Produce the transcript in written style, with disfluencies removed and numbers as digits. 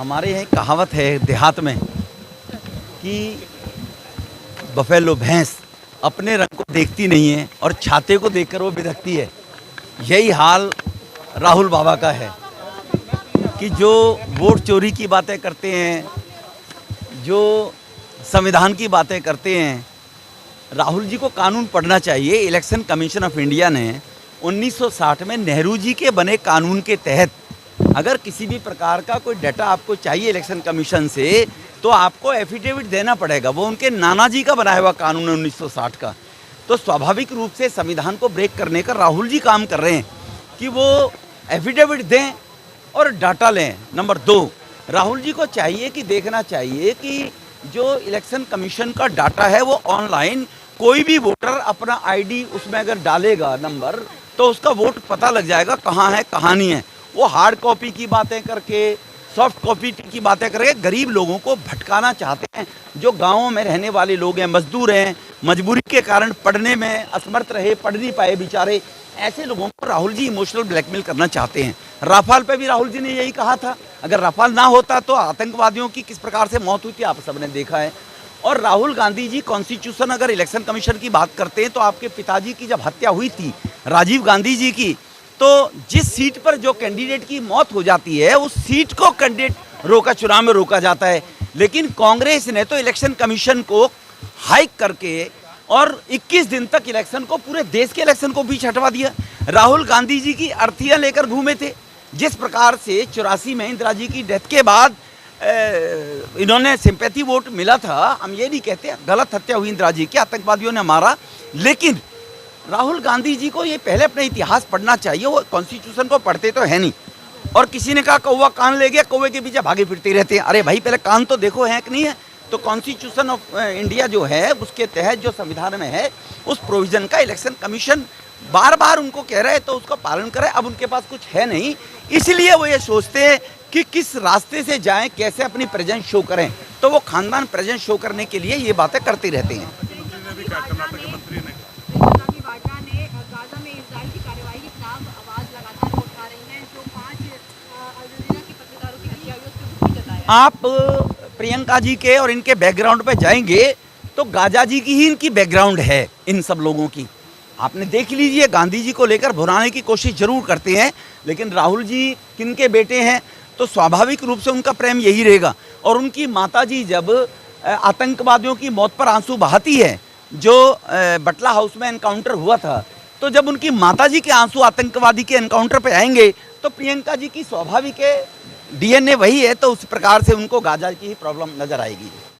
हमारे यहाँ कहावत है देहात में कि बफेलो भैंस अपने रंग को देखती नहीं है और छाते को देखकर वो बिदकती है। यही हाल राहुल बाबा का है कि जो वोट चोरी की बातें करते हैं, जो संविधान की बातें करते हैं। राहुल जी को कानून पढ़ना चाहिए। इलेक्शन कमीशन ऑफ इंडिया ने 1960 में नेहरू जी के बने कानून के तहत अगर किसी भी प्रकार का कोई डाटा आपको चाहिए इलेक्शन कमीशन से, तो आपको एफिडेविट देना पड़ेगा। वो उनके नाना जी का बनाया हुआ कानून है 1960 का। तो स्वाभाविक रूप से संविधान को ब्रेक करने का राहुल जी काम कर रहे हैं कि वो एफिडेविट दें और डाटा लें। नंबर 2, राहुल जी को चाहिए कि देखना चाहिए कि जो इलेक्शन कमीशन का डाटा है वो ऑनलाइन कोई भी वोटर अपना आईडी उसमें अगर डालेगा नंबर, तो उसका वोट पता लग जाएगा कहाँ है कहाँ नहीं है। वो हार्ड कॉपी की बातें करके, सॉफ्ट कॉपी की बातें करके गरीब लोगों को भटकाना चाहते हैं। जो गाँवों में रहने वाले लोग हैं, मजदूर हैं, मजबूरी के कारण पढ़ने में असमर्थ रहे, पढ़ नहीं पाए बेचारे, ऐसे लोगों को राहुल जी इमोशनल ब्लैकमेल करना चाहते हैं। राफाल पे भी राहुल जी ने यही कहा था, अगर राफाल ना होता तो आतंकवादियों की किस प्रकार से मौत हुई थी आप सबने देखा है। और राहुल गांधी जी कॉन्स्टिट्यूशन, अगर इलेक्शन कमीशन की बात करते हैं तो आपके पिताजी की जब हत्या हुई थी राजीव गांधी जी की, तो जिस सीट पर जो कैंडिडेट की मौत हो जाती है उस सीट को कैंडिडेट चुनाव में रोका जाता है। लेकिन कांग्रेस ने तो इलेक्शन कमीशन को हाइक करके और 21 दिन तक इलेक्शन को, पूरे देश के इलेक्शन को पीछे हटवा दिया। राहुल गांधी जी की अर्थियां लेकर घूमे थे। जिस प्रकार से 84 में इंदिरा जी की डेथ के बाद इन्होंने सिंपैथी वोट मिला था, हम ये नहीं कहते गलत हत्या हुई इंदिरा जी की, आतंकवादियों ने मारा, लेकिन राहुल गांधी जी को ये पहले अपना इतिहास पढ़ना चाहिए। वो कॉन्स्टिट्यूशन को पढ़ते तो है नहीं। और किसी ने कहा कौवा कान ले गया, कौवे के पीछे भागे फिरते रहते हैं। अरे भाई, पहले कान तो देखो है कि नहीं है। तो कॉन्स्टिट्यूशन ऑफ इंडिया जो है उसके तहत जो संविधान में है उस प्रोविजन का इलेक्शन कमीशन बार बार उनको कह रहे हैं तो उसका पालन करें। अब उनके पास कुछ है नहीं, इसलिए वो ये सोचते हैं कि किस रास्ते से जाएं, कैसे अपनी प्रेजेंस शो करें। तो वो खानदान प्रेजेंस शो करने के लिए ये बातें करते रहते हैं। आप प्रियंका जी के और इनके बैकग्राउंड पे जाएंगे तो गाजा जी की ही इनकी बैकग्राउंड है। इन सब लोगों की आपने देख लीजिए, गांधी जी को लेकर भुनाने की कोशिश जरूर करते हैं, लेकिन राहुल जी किनके बेटे हैं तो स्वाभाविक रूप से उनका प्रेम यही रहेगा। और उनकी माता जी जब आतंकवादियों की मौत पर आंसू बहाती है, जो बटला हाउस में एनकाउंटर हुआ था, तो जब उनकी माता जी के आंसू आतंकवादी के एनकाउंटर पे आएंगे तो प्रियंका जी की स्वाभाविक डीएनए वही है, तो उस प्रकार से उनको गाजा की ही प्रॉब्लम नजर आएगी।